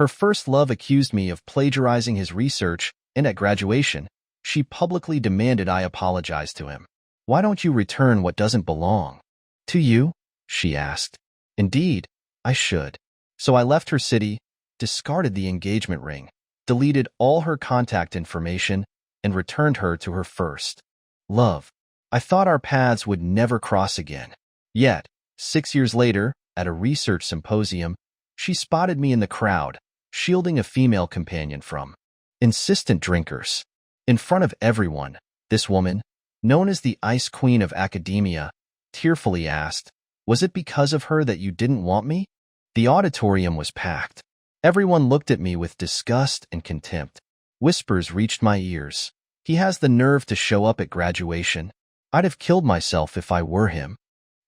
Her first love accused me of plagiarizing his research, and at graduation, she publicly demanded I apologize to him. "Why don't you return what doesn't belong to you?" she asked. Indeed, I should. So I left her city, discarded the engagement ring, deleted all her contact information, and returned her to her first love. I thought our paths would never cross again. Yet, 6 years later, at a research symposium, she spotted me in the crowd, shielding a female companion from insistent drinkers. In front of everyone, this woman, known as the Ice Queen of Academia, tearfully asked, "Was it because of her that you didn't want me?" The auditorium was packed. Everyone looked at me with disgust and contempt. Whispers reached my ears. "He has the nerve to show up at graduation. I'd have killed myself if I were him."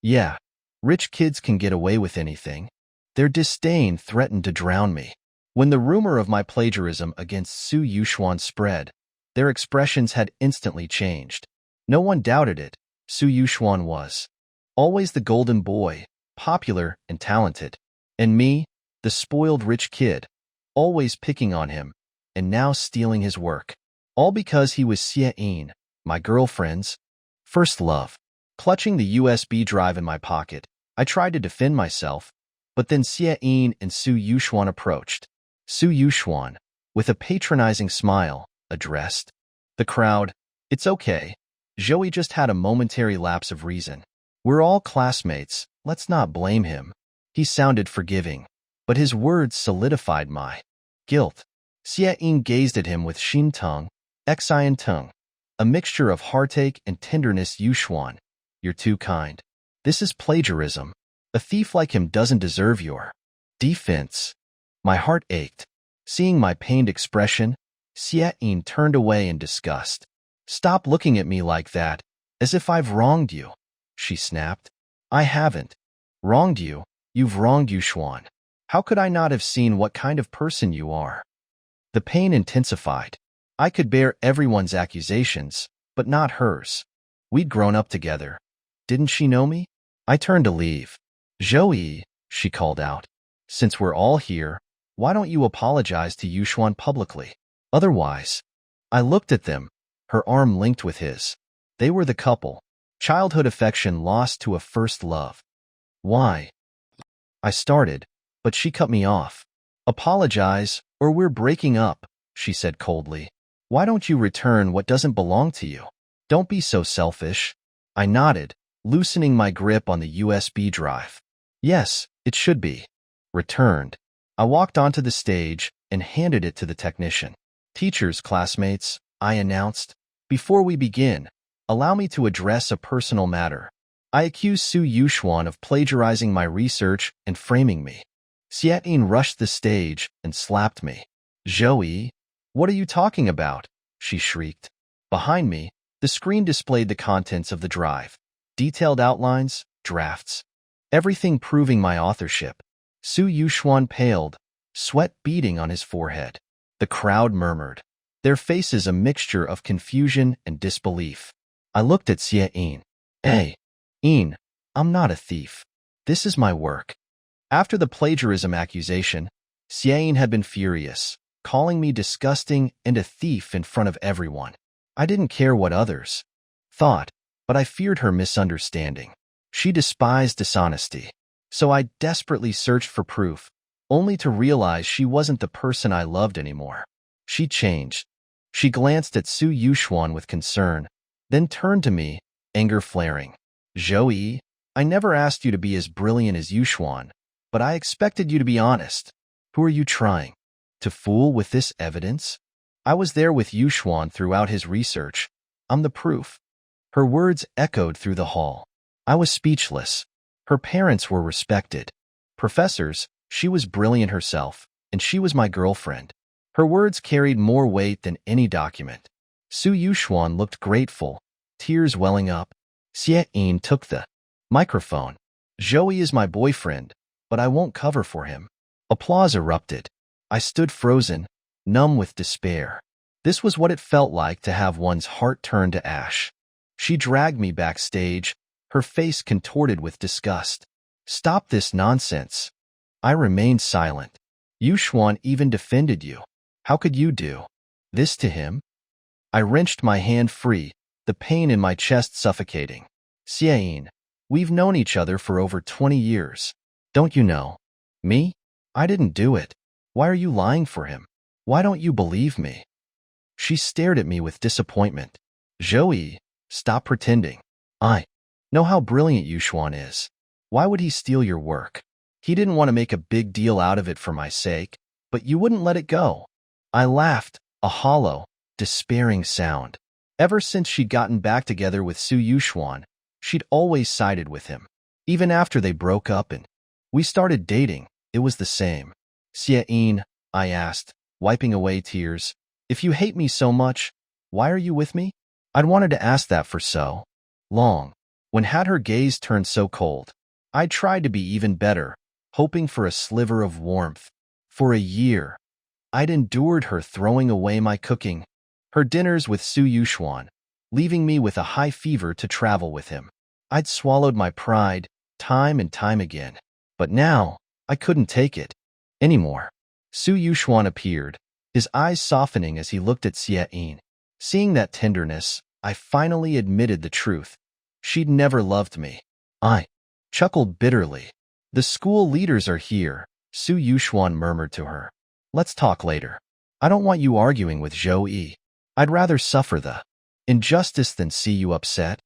Yeah, rich kids can get away with anything. Their disdain threatened to drown me. When the rumor of my plagiarism against Su Yuxuan spread, their expressions had instantly changed. No one doubted it. Su Yuxuan was always the golden boy, popular and talented. And me, the spoiled rich kid, always picking on him, and now stealing his work. All because he was Xie, my girlfriend's first love. Clutching the USB drive in my pocket, I tried to defend myself, but then Xie and Su Yuxuan approached. Su Yuxuan, with a patronizing smile, addressed the crowd. "It's okay. Joey just had a momentary lapse of reason. We're all classmates, let's not blame him." He sounded forgiving, but his words solidified my guilt. Xie gazed at him with Xinteng, Xianteng, a mixture of heartache and tenderness. "Yuxuan, you're too kind. This is plagiarism. A thief like him doesn't deserve your defense." My heart ached. Seeing my pained expression, Xie turned away in disgust. "Stop looking at me like that, as if I've wronged you," she snapped. "I haven't wronged you. You've wronged Yuxuan. How could I not have seen what kind of person you are?" The pain intensified. I could bear everyone's accusations, but not hers. We'd grown up together. Didn't she know me? I turned to leave. "Joey," she called out, "since we're all here, why don't you apologize to Yuxuan publicly? Otherwise." I looked at them, her arm linked with his. They were the couple, childhood affection lost to a first love. "Why?" I started, but she cut me off. "Apologize, or we're breaking up," she said coldly. "Why don't you return what doesn't belong to you? Don't be so selfish." I nodded, loosening my grip on the USB drive. "Yes, it should be returned." I walked onto the stage and handed it to the technician. "Teachers, classmates," I announced, "before we begin, allow me to address a personal matter. I accuse Su Yuxuan of plagiarizing my research and framing me." Xie rushed the stage and slapped me. "Joey, what are you talking about?" she shrieked. Behind me, the screen displayed the contents of the drive. Detailed outlines, drafts, everything proving my authorship. Su Yuxuan paled, sweat beading on his forehead. The crowd murmured, their faces a mixture of confusion and disbelief. I looked at Xie. "Hey, I'm not a thief. This is my work." After the plagiarism accusation, Xie had been furious, calling me disgusting and a thief in front of everyone. I didn't care what others thought, but I feared her misunderstanding. She despised dishonesty, so I desperately searched for proof, only to realize she wasn't the person I loved anymore. She changed. She glanced at Su Yuxuan with concern, then turned to me, anger flaring. "Joey, I never asked you to be as brilliant as Yuxuan, but I expected you to be honest. Who are you trying to fool with this evidence? I was there with Yuxuan throughout his research. I'm the proof." Her words echoed through the hall. I was speechless. Her parents were respected professors, she was brilliant herself, and she was my girlfriend. Her words carried more weight than any document. Su Yuxuan looked grateful, tears welling up. Xie took the microphone. "Joey is my boyfriend, but I won't cover for him." Applause erupted. I stood frozen, numb with despair. This was what it felt like to have one's heart turn to ash. She dragged me backstage, her face contorted with disgust. "Stop this nonsense." I remained silent. Yuxuan even defended you. How could you do this to him? I wrenched my hand free, the pain in my chest suffocating. Xiayin, we've known each other for over 20 years. Don't you know? Me? I didn't do it. Why are you lying for him? Why don't you believe me? She stared at me with disappointment. Zhou, stop pretending. I know how brilliant Yuxuan is. Why would he steal your work? He didn't want to make a big deal out of it for my sake, but you wouldn't let it go. I laughed, a hollow, despairing sound. Ever since she'd gotten back together with Su Yuxuan, she'd always sided with him. Even after they broke up and we started dating, it was the same. Xiayin, I asked, wiping away tears, if you hate me so much, why are you with me? I'd wanted to ask that for so long. When had her gaze turned so cold, I tried to be even better, hoping for a sliver of warmth. For a year, I'd endured her throwing away my cooking, her dinners with Su Yuxuan, leaving me with a high fever to travel with him. I'd swallowed my pride time and time again, but now I couldn't take it anymore. Su Yuxuan appeared, his eyes softening as he looked at Xiayin. Seeing that tenderness, I finally admitted the truth. She'd never loved me. I chuckled bitterly. The school leaders are here, Su Yuxuan murmured to her. Let's talk later. I don't want you arguing with Zhou. I'd rather suffer the injustice than see you upset.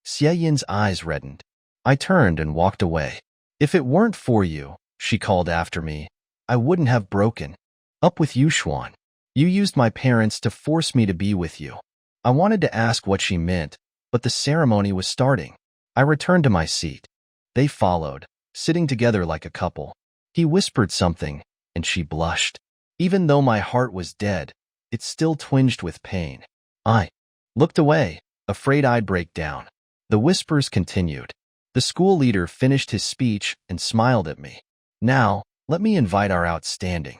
Xiayin's eyes reddened. I turned and walked away. If it weren't for you, she called after me, I wouldn't have broken up with Yuxuan. You used my parents to force me to be with you. I wanted to ask what she meant, but the ceremony was starting. I returned to my seat. They followed, sitting together like a couple. He whispered something, and she blushed. Even though my heart was dead, it still twinged with pain. I looked away, afraid I'd break down. The whispers continued. The school leader finished his speech and smiled at me. Now, let me invite our outstanding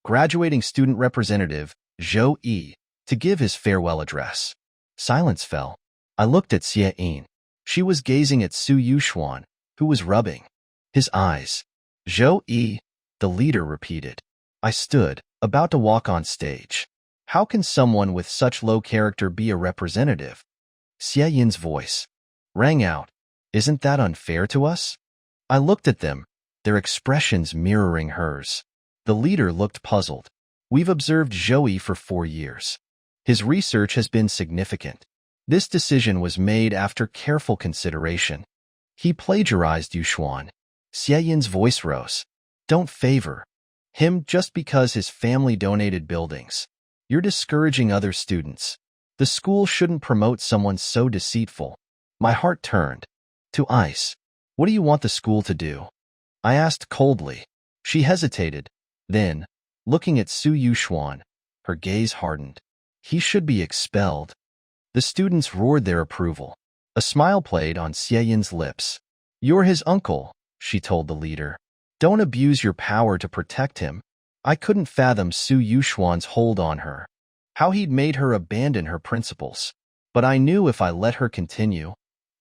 graduating student representative, Zhou Yi, to give his farewell address. Silence fell. I looked at Xiayin. She was gazing at Su Yuxuan, who was rubbing his eyes. Zhou Yi, the leader repeated. I stood, about to walk on stage. How can someone with such low character be a representative? Xiayin's voice rang out. Isn't that unfair to us? I looked at them, their expressions mirroring hers. The leader looked puzzled. We've observed Zhou for 4 years. His research has been significant. This decision was made after careful consideration. He plagiarized Yuxuan. Xiayin's voice rose. Don't favor him just because his family donated buildings. You're discouraging other students. The school shouldn't promote someone so deceitful. My heart turned to ice. What do you want the school to do? I asked coldly. She hesitated. Then, looking at Su Yuxuan, her gaze hardened. He should be expelled. The students roared their approval. A smile played on Xiayin's lips. You're his uncle, she told the leader. Don't abuse your power to protect him. I couldn't fathom Su Yuxuan's hold on her, how he'd made her abandon her principles. But I knew if I let her continue,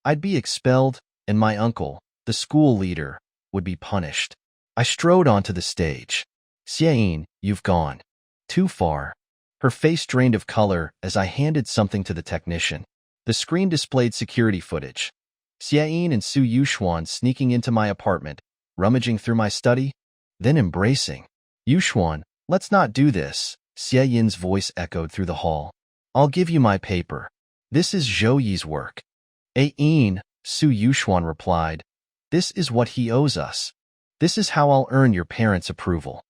I'd be expelled, and my uncle, the school leader, would be punished. I strode onto the stage. Xiayin, you've gone too far. Her face drained of color as I handed something to the technician. The screen displayed security footage. Xiayin and Su Yuxuan sneaking into my apartment, rummaging through my study, then embracing. Yuxuan, let's not do this, Xiayin's voice echoed through the hall. I'll give you my paper. This is Zhou Yi's work. Ain, Su Yuxuan replied. This is what he owes us. This is how I'll earn your parents' approval.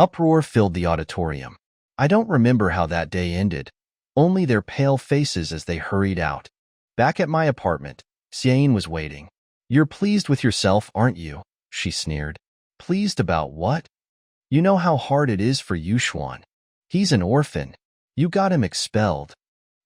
Uproar filled the auditorium. I don't remember how that day ended, only their pale faces as they hurried out. Back at my apartment, Xiayin was waiting. You're pleased with yourself, aren't you? She sneered. Pleased about what? You know how hard it is for Yuxuan. He's an orphan. You got him expelled.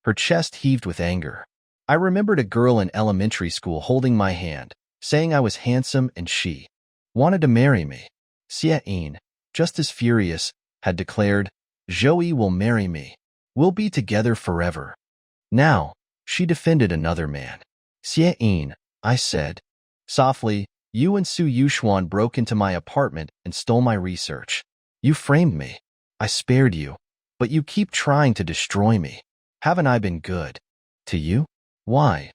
Her chest heaved with anger. I remembered a girl in elementary school holding my hand, saying I was handsome and she wanted to marry me. Xiayin, just as furious, had declared, Zhou will marry me. We'll be together forever. Now, she defended another man. Xiayin, I said. Softly, you and Su Yuxuan broke into my apartment and stole my research. You framed me. I spared you. But you keep trying to destroy me. Haven't I been good? To you? Why?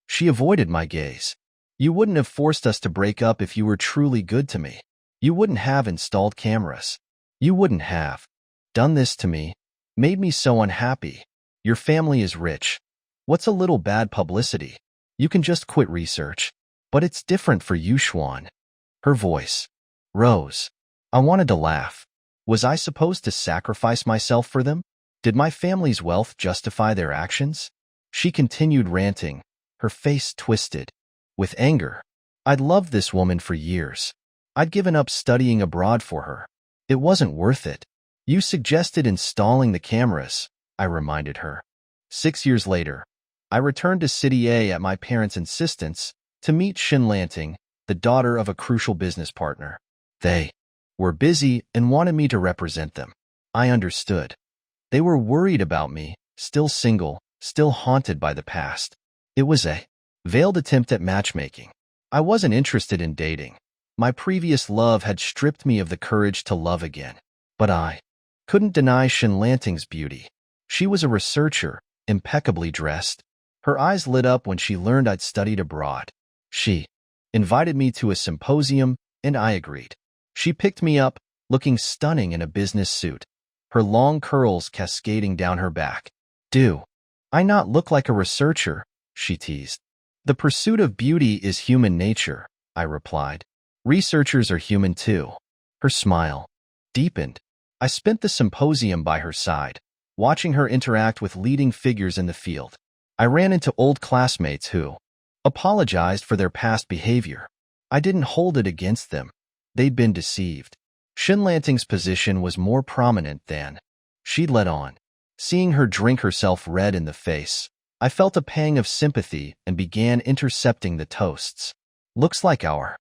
She avoided my gaze. You wouldn't have forced us to break up if you were truly good to me. You wouldn't have installed cameras. You wouldn't have done this to me, made me so unhappy. Your family is rich. What's a little bad publicity? You can just quit research. But it's different for you, Xuan. Her voice rose. I wanted to laugh. Was I supposed to sacrifice myself for them? Did my family's wealth justify their actions? She continued ranting, her face twisted with anger. I'd loved this woman for years. I'd given up studying abroad for her. It wasn't worth it. You suggested installing the cameras, I reminded her. 6 years later, I returned to City A at my parents' insistence to meet Xin Lanting, the daughter of a crucial business partner. They were busy and wanted me to represent them. I understood. They were worried about me, still single, still haunted by the past. It was a veiled attempt at matchmaking. I wasn't interested in dating. My previous love had stripped me of the courage to love again. But I couldn't deny Xin Lanting's beauty. She was a researcher, impeccably dressed. Her eyes lit up when she learned I'd studied abroad. She invited me to a symposium, and I agreed. She picked me up, looking stunning in a business suit, her long curls cascading down her back. Do I not look like a researcher? She teased. The pursuit of beauty is human nature, I replied. Researchers are human too. Her smile deepened. I spent the symposium by her side, watching her interact with leading figures in the field. I ran into old classmates who apologized for their past behavior. I didn't hold it against them. They'd been deceived. Xin Lanting's position was more prominent than she'd let on. Seeing her drink herself red in the face, I felt a pang of sympathy and began intercepting the toasts. Looks like our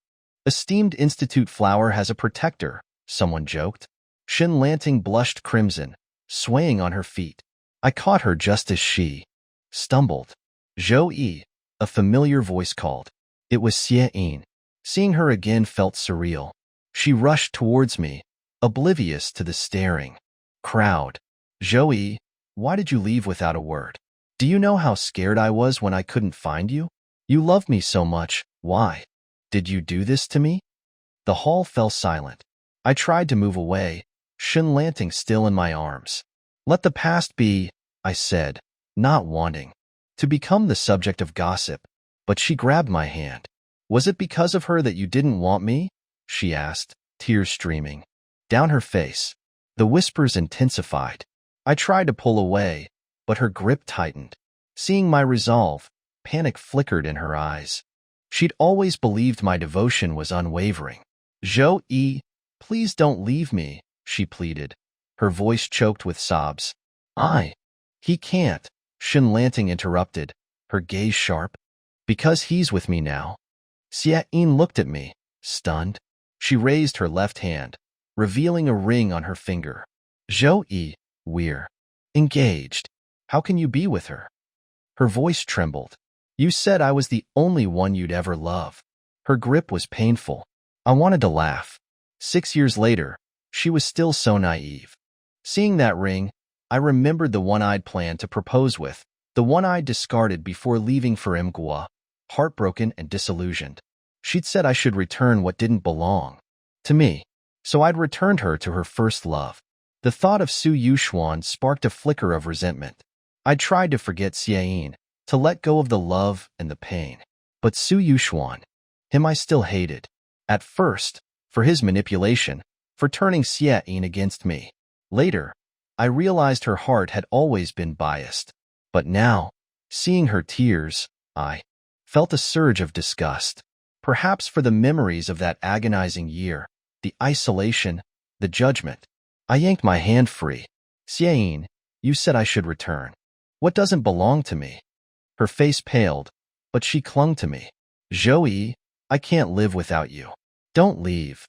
esteemed institute flower has a protector, someone joked. Xin Lanting blushed crimson, swaying on her feet. I caught her just as she stumbled. Zhou Yi, a familiar voice called. It was Xie Yin. Seeing her again felt surreal. She rushed towards me, oblivious to the staring crowd. Zhou Yi, why did you leave without a word? Do you know how scared I was when I couldn't find you? You loved me so much, why did you do this to me? The hall fell silent. I tried to move away, Xin Lanting still in my arms. Let the past be, I said, not wanting to become the subject of gossip, but she grabbed my hand. Was it because of her that you didn't want me? She asked, tears streaming down her face. The whispers intensified. I tried to pull away, but her grip tightened. Seeing my resolve, panic flickered in her eyes. She'd always believed my devotion was unwavering. Zhou Yi, please don't leave me, she pleaded, her voice choked with sobs. He can't, Xin Lanting interrupted, her gaze sharp. Because he's with me now. Xie Yin looked at me, stunned. She raised her left hand, revealing a ring on her finger. Zhou Yi, we're engaged. How can you be with her? Her voice trembled. You said I was the only one you'd ever love. Her grip was painful. I wanted to laugh. 6 years later, she was still so naive. Seeing that ring, I remembered the one I'd planned to propose with, the one I'd discarded before leaving for Mgwa, heartbroken and disillusioned. She'd said I should return what didn't belong to me, so I'd returned her to her first love. The thought of Su Yuxuan sparked a flicker of resentment. I tried to forget Xie Yin, to let go of the love and the pain. But Su Yuxuan, him I still hated. At first, for his manipulation, for turning Xie Yin against me. Later, I realized her heart had always been biased. But now, seeing her tears, I felt a surge of disgust. Perhaps for the memories of that agonizing year, the isolation, the judgment. I yanked my hand free. Xie Yin, you said I should return. What doesn't belong to me? Her face paled, but she clung to me. Zhou Yi, I can't live without you. Don't leave.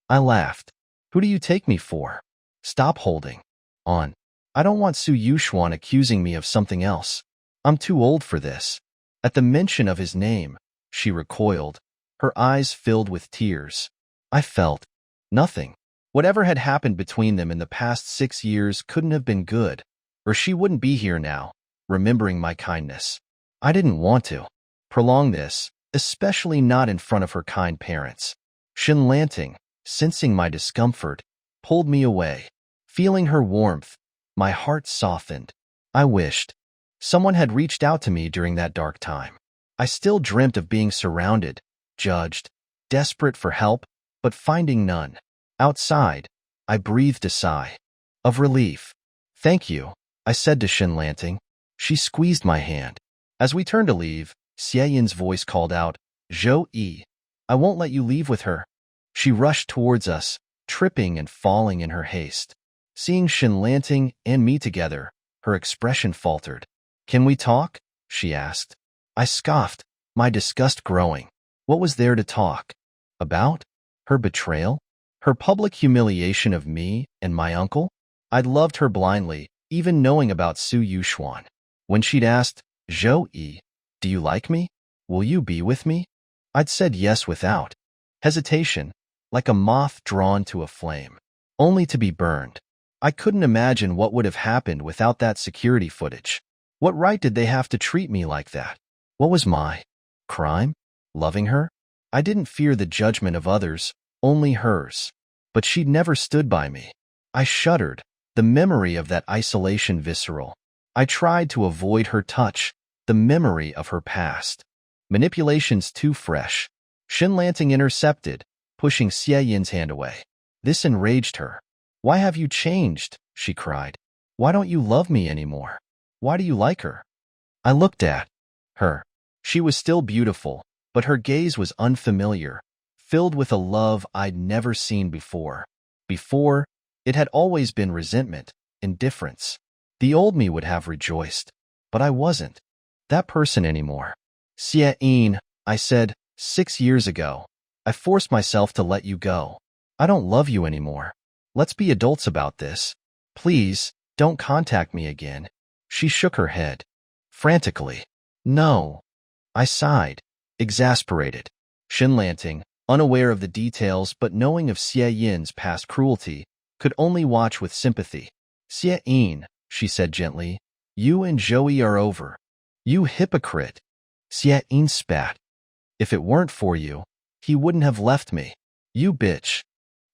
I laughed. Who do you take me for? Stop holding on. I don't want Su Yuxuan accusing me of something else. I'm too old for this. At the mention of his name, she recoiled, her eyes filled with tears. I felt nothing. Whatever had happened between them in the past 6 years couldn't have been good, or she wouldn't be here now, remembering my kindness. I didn't want to prolong this, especially not in front of her kind parents. Shinlanting, sensing my discomfort, pulled me away. Feeling her warmth, my heart softened. I wished someone had reached out to me during that dark time. I still dreamt of being surrounded, judged, desperate for help, but finding none. Outside, I breathed a sigh of relief. "Thank you," I said to Shinlanting. She squeezed my hand. As we turned to leave, Xieyin's voice called out, "Zhou-yi, I won't let you leave with her." She rushed towards us, tripping and falling in her haste. Seeing Shinlanting and me together, her expression faltered. "Can we talk?" she asked. I scoffed, my disgust growing. What was there to talk about? Her betrayal? Her public humiliation of me and my uncle? I'd loved her blindly, even knowing about Su Yuxuan. When she'd asked, "Zhou-yi, do you like me? Will you be with me?" I'd said yes without hesitation, like a moth drawn to a flame, only to be burned. I couldn't imagine what would have happened without that security footage. What right did they have to treat me like that? What was my crime? Loving her? I didn't fear the judgment of others, only hers. But she'd never stood by me. I shuddered, the memory of that isolation visceral. I tried to avoid her touch, the memory of her past. Manipulations too fresh. Shinlanting intercepted, pushing Xieyin's hand away. This enraged her. "Why have you changed?" she cried. "Why don't you love me anymore? Why do you like her?" I looked at her. She was still beautiful, but her gaze was unfamiliar, filled with a love I'd never seen before. Before, it had always been resentment, indifference. The old me would have rejoiced, but I wasn't that person anymore. "Xieyin," I said, 6 years ago. "I forced myself to let you go. I don't love you anymore. Let's be adults about this. Please, don't contact me again." She shook her head frantically. "No." I sighed, exasperated. Shinlanting, unaware of the details but knowing of Xieyin's past cruelty, could only watch with sympathy. "Xieyin," she said gently, "you and Joey are over." "You hypocrite." Xieyyin spat. "If it weren't for you, he wouldn't have left me. You bitch."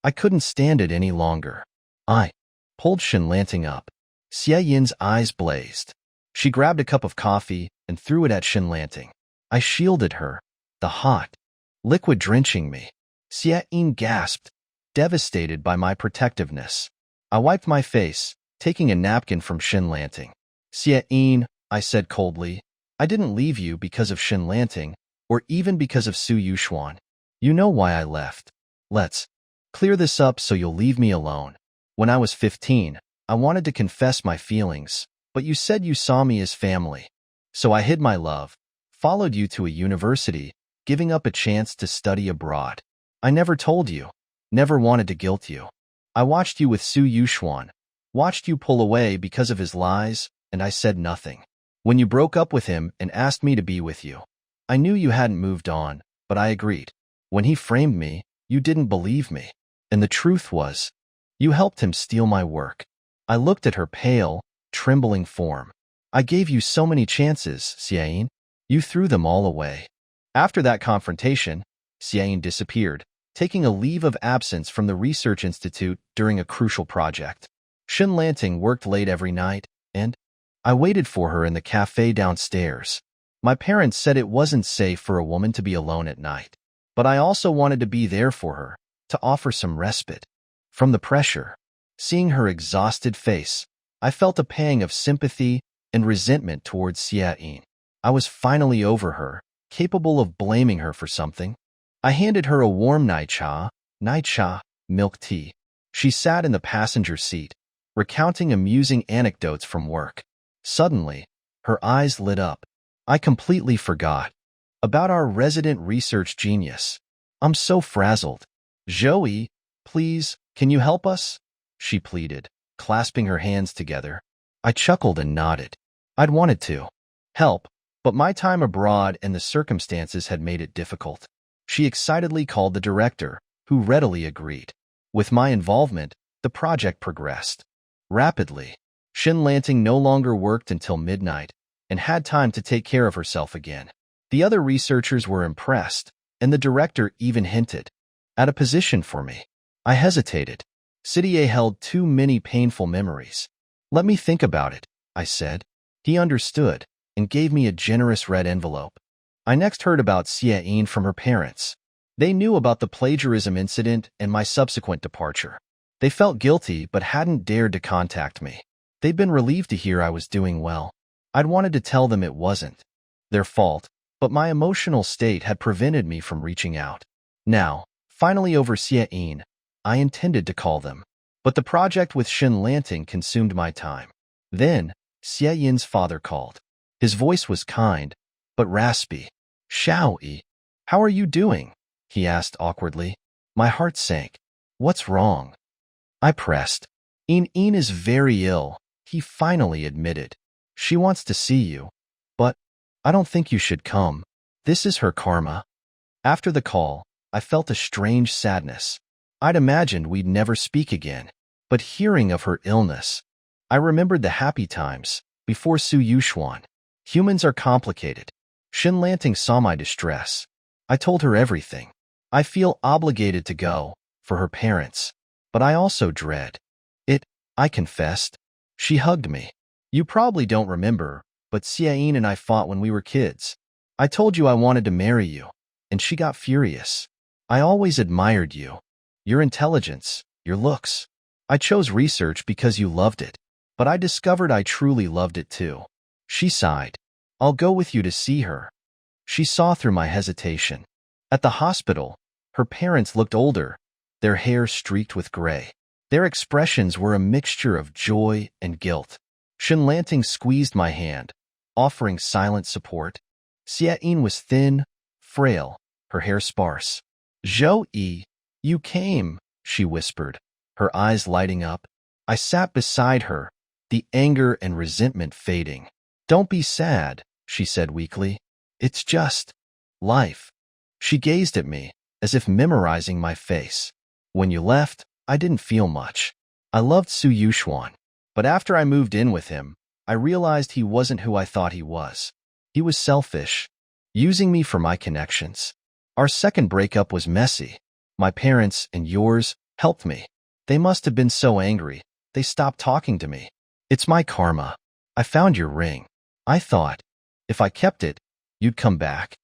I couldn't stand it any longer. I pulled Shinlanting up. Xieyin's eyes blazed. She grabbed a cup of coffee and threw it at Shinlanting. I shielded her, the hot liquid drenching me. Xieyyin gasped, devastated by my protectiveness. I wiped my face, taking a napkin from Shinlanting. "Xieyyin," I said coldly, "I didn't leave you because of Shinlanting, or even because of Su Yuxuan. You know why I left. Let's clear this up so you'll leave me alone. When I was 15, I wanted to confess my feelings, but you said you saw me as family. So I hid my love, followed you to a university, giving up a chance to study abroad. I never told you, never wanted to guilt you. I watched you with Su Yuxuan, watched you pull away because of his lies, and I said nothing. When you broke up with him and asked me to be with you, I knew you hadn't moved on, but I agreed. When he framed me, you didn't believe me. And the truth was, you helped him steal my work." I looked at her pale, trembling form. "I gave you so many chances, Xieyyin. You threw them all away." After that confrontation, Xieyyin disappeared, taking a leave of absence from the research institute during a crucial project. Shinlanting worked late every night, and I waited for her in the cafe downstairs. My parents said it wasn't safe for a woman to be alone at night, but I also wanted to be there for her, to offer some respite from the pressure. Seeing her exhausted face, I felt a pang of sympathy and resentment towards Xieyyin. I was finally over her, capable of blaming her for something. I handed her a warm nightcha, milk tea. She sat in the passenger seat, recounting amusing anecdotes from work. Suddenly, her eyes lit up. I completely forgot about our resident research genius. I'm so frazzled. "Joey, please, can you help us?" she pleaded, clasping her hands together. I chuckled and nodded. I'd wanted to help, but my time abroad and the circumstances had made it difficult. She excitedly called the director, who readily agreed. With my involvement, the project progressed rapidly. Shin Lanting no longer worked until midnight and had time to take care of herself again. The other researchers were impressed, and the director even hinted at a position for me. I hesitated. Sidier held too many painful memories. Let me think about it, I said. He understood and gave me a generous red envelope. I next heard about Xie from her parents. They knew about the plagiarism incident and my subsequent departure. They felt guilty but hadn't dared to contact me. They'd been relieved to hear I was doing well. I'd wanted to tell them it wasn't their fault, but my emotional state had prevented me from reaching out. Now, finally over Xie, I intended to call them. But the project with Shin Lanting consumed my time. Then, Xie Yin's father called. His voice was kind, but raspy. Xiao Yi, how are you doing? He asked awkwardly. My heart sank. What's wrong? I pressed. Yin is very ill, he finally admitted. She wants to see you. But I don't think you should come. This is her karma. After the call, I felt a strange sadness. I'd imagined we'd never speak again. But hearing of her illness, I remembered the happy times before Su Yuxuan. Humans are complicated. Shin Lanting saw my distress. I told her everything. I feel obligated to go for her parents, but I also dread it, I confessed. She hugged me. You probably don't remember, but Xie and I fought when we were kids. I told you I wanted to marry you, and she got furious. I always admired you, your intelligence, your looks. I chose research because you loved it, but I discovered I truly loved it too. She sighed. I'll go with you to see her. She saw through my hesitation. At the hospital, her parents looked older, their hair streaked with gray. Their expressions were a mixture of joy and guilt. Shin Lanting squeezed my hand, offering silent support. Xie was thin, frail, her hair sparse. Zhou Yi, you came, she whispered, her eyes lighting up. I sat beside her, the anger and resentment fading. Don't be sad, she said weakly. It's just life. She gazed at me, as if memorizing my face. When you left, I didn't feel much. I loved Su Yuxuan, but after I moved in with him, I realized he wasn't who I thought he was. He was selfish, using me for my connections. Our second breakup was messy. My parents and yours helped me. They must have been so angry, they stopped talking to me. It's my karma. I found your ring. I thought, if I kept it, you'd come back.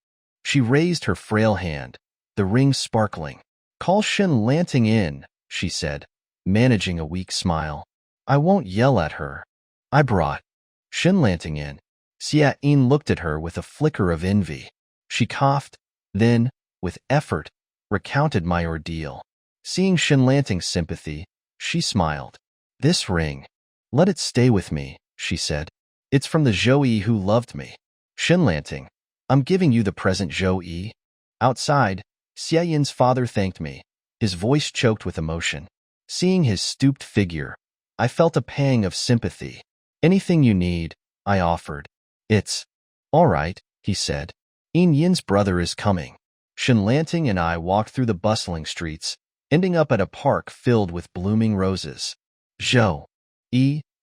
She raised her frail hand, the ring sparkling. Call Shin Lanting in, she said, managing a weak smile. I won't yell at her. I brought Shin Lanting in. Xie looked at her with a flicker of envy. She coughed, then, with effort, recounted my ordeal. Seeing Shin Lanting's sympathy, she smiled. This ring, let it stay with me, she said. It's from the Zhou who loved me. Shin Lanting, I'm giving you the present Zhou. Outside, Xie Yin's father thanked me, his voice choked with emotion. Seeing his stooped figure, I felt a pang of sympathy. Anything you need, I offered. It's all right, he said. Yin's brother is coming. Shin Lanting and I walked through the bustling streets, ending up at a park filled with blooming roses. Zhou,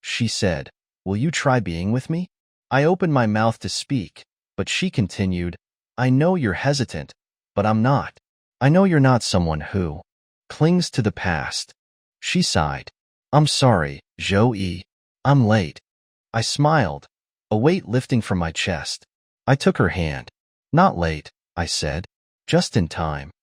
she said, will you try being with me? I opened my mouth to speak, but she continued, I know you're hesitant, but I'm not. I know you're not someone who clings to the past. She sighed. I'm sorry, Zhou. I'm late. I smiled, a weight lifting from my chest. I took her hand. Not late, I said. Just in time.